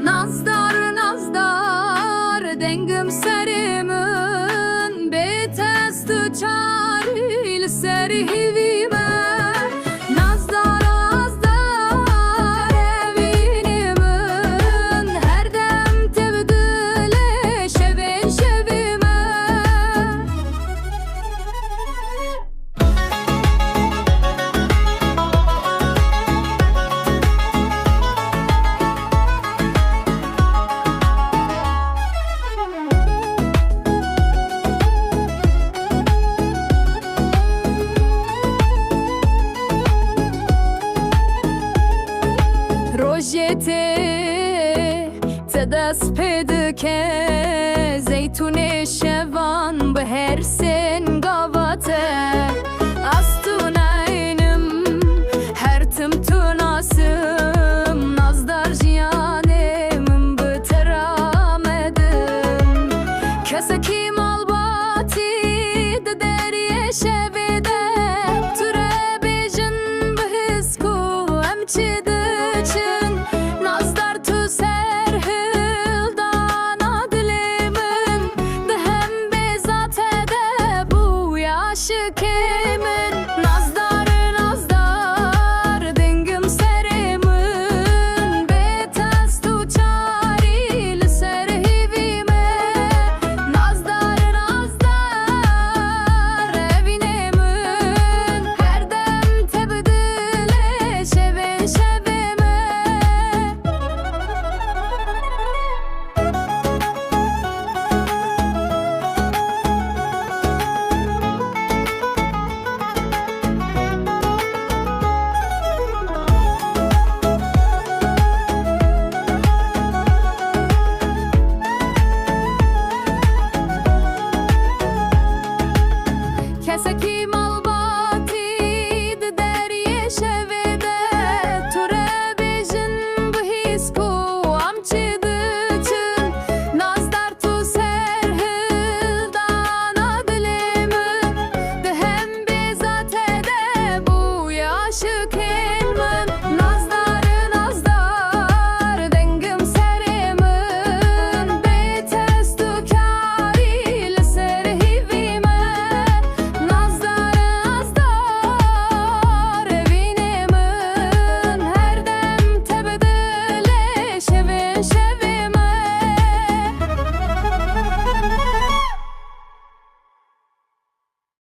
Nazdar nazdar dengim serimin betestu çaril serhivime Nazdar nazdar evinimin her dem tebdile şevin şevime Rojete te dest pedike zeytune şevan be her sen gavate astunaynim her tim tunasım nazdar jiyanim biteramedim kesekim albati de deriye şevede ture bejin bihisku emçide Nazdar tu serhildan adlimin Dehem bezat ede bu yaşı kimin Nazdar nazdar dengim serimin Betestu çaril serhivime Nazdar nazdar evinimin Her dem tebdile şevin şevime Kesekim albati de deriye şevede ture bejin bihisku amçidıçın Nazdar tu serhildan adlimin Dehem bezat ede bu yaşı